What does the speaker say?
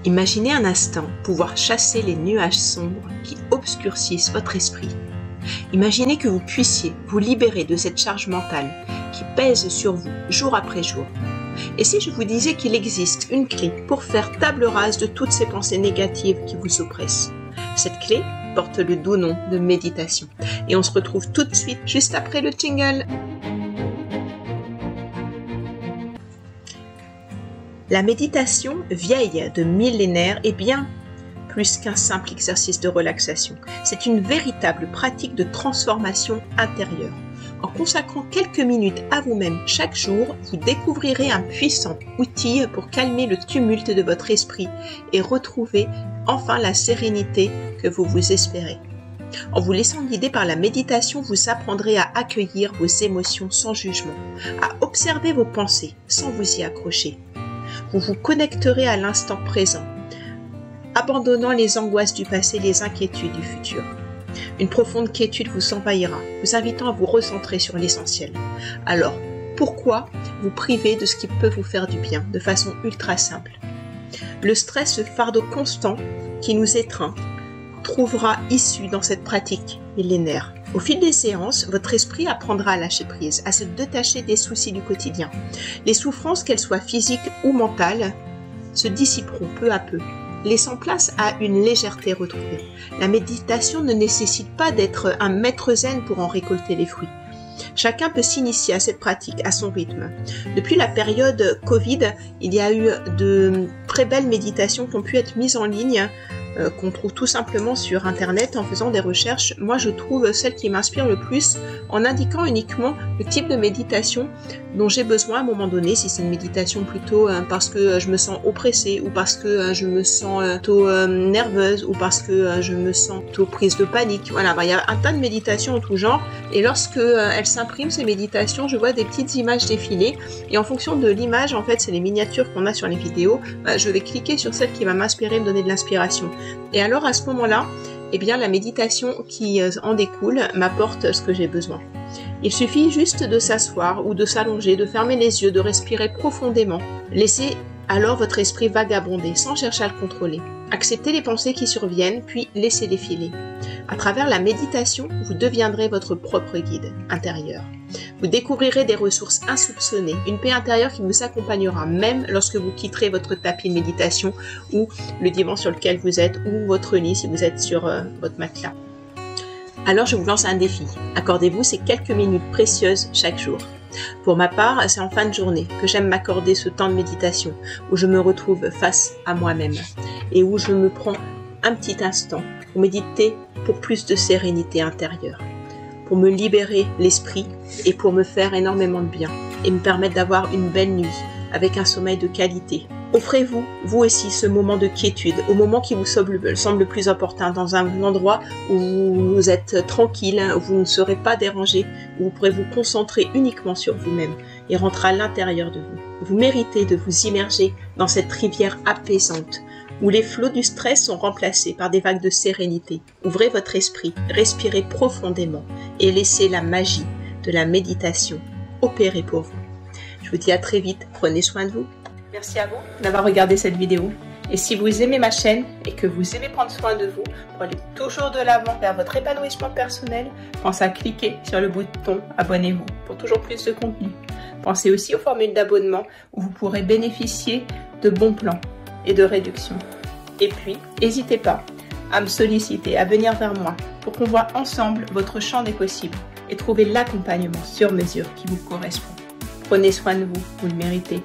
Imaginez un instant pouvoir chasser les nuages sombres qui obscurcissent votre esprit. Imaginez que vous puissiez vous libérer de cette charge mentale qui pèse sur vous jour après jour. Et si je vous disais qu'il existe une clé pour faire table rase de toutes ces pensées négatives qui vous oppressent? Cette clé porte le doux nom de méditation. Et on se retrouve tout de suite juste après le jingle. La méditation, vieille de millénaires, est bien plus qu'un simple exercice de relaxation. C'est une véritable pratique de transformation intérieure. En consacrant quelques minutes à vous-même chaque jour, vous découvrirez un puissant outil pour calmer le tumulte de votre esprit et retrouver enfin la sérénité que vous espérez. En vous laissant guider par la méditation, vous apprendrez à accueillir vos émotions sans jugement, à observer vos pensées sans vous y accrocher. Vous vous connecterez à l'instant présent, abandonnant les angoisses du passé, les inquiétudes du futur. Une profonde quiétude vous envahira, vous invitant à vous recentrer sur l'essentiel. Alors, pourquoi vous priver de ce qui peut vous faire du bien de façon ultra simple? Le stress, ce fardeau constant qui nous étreint, trouvera issue dans cette pratique millénaire. Au fil des séances, votre esprit apprendra à lâcher prise, à se détacher des soucis du quotidien. Les souffrances, qu'elles soient physiques ou mentales, se dissiperont peu à peu, laissant place à une légèreté retrouvée. La méditation ne nécessite pas d'être un maître zen pour en récolter les fruits. Chacun peut s'initier à cette pratique à son rythme. Depuis la période Covid, il y a eu de très belles méditations qui ont pu être mises en ligne, qu'on trouve tout simplement sur internet en faisant des recherches. Moi je trouve celle qui m'inspire le plus en indiquant uniquement le type de méditation dont j'ai besoin à un moment donné, si c'est une méditation plutôt parce que je me sens oppressée ou parce que je me sens plutôt nerveuse ou parce que je me sens plutôt prise de panique. Voilà, il y a un tas de méditations en tout genre et lorsque elles s'impriment ces méditations, je vois des petites images défiler et en fonction de l'image, en fait c'est les miniatures qu'on a sur les vidéos, je vais cliquer sur celle qui va m'inspirer, me donner de l'inspiration. Et alors à ce moment-là, eh bien la méditation qui en découle m'apporte ce que j'ai besoin. Il suffit juste de s'asseoir ou de s'allonger, de fermer les yeux, de respirer profondément. Laissez alors votre esprit vagabonder sans chercher à le contrôler. Acceptez les pensées qui surviennent, puis laissez-les filer. À travers la méditation, vous deviendrez votre propre guide intérieur. Vous découvrirez des ressources insoupçonnées, une paix intérieure qui vous accompagnera même lorsque vous quitterez votre tapis de méditation ou le divan sur lequel vous êtes ou votre lit si vous êtes sur votre matelas. Alors je vous lance un défi. Accordez-vous ces quelques minutes précieuses chaque jour. Pour ma part, c'est en fin de journée que j'aime m'accorder ce temps de méditation où je me retrouve face à moi-même et où je me prends un petit instant pour méditer pour plus de sérénité intérieure, pour me libérer l'esprit et pour me faire énormément de bien et me permettre d'avoir une belle nuit avec un sommeil de qualité. Offrez-vous, vous aussi, ce moment de quiétude, au moment qui vous semble le plus opportun, dans un endroit où vous êtes tranquille, où vous ne serez pas dérangé, où vous pourrez vous concentrer uniquement sur vous-même et rentrer à l'intérieur de vous. Vous méritez de vous immerger dans cette rivière apaisante, où les flots du stress sont remplacés par des vagues de sérénité. Ouvrez votre esprit, respirez profondément et laissez la magie de la méditation opérer pour vous. Je vous dis à très vite, prenez soin de vous. Merci à vous d'avoir regardé cette vidéo. Et si vous aimez ma chaîne et que vous aimez prendre soin de vous pour aller toujours de l'avant vers votre épanouissement personnel, pensez à cliquer sur le bouton abonnez-vous pour toujours plus de contenu. Pensez aussi aux formules d'abonnement où vous pourrez bénéficier de bons plans et de réductions. Et puis, n'hésitez pas à me solliciter, à venir vers moi pour qu'on voit ensemble votre champ des possibles et trouver l'accompagnement sur mesure qui vous correspond. Prenez soin de vous, vous le méritez.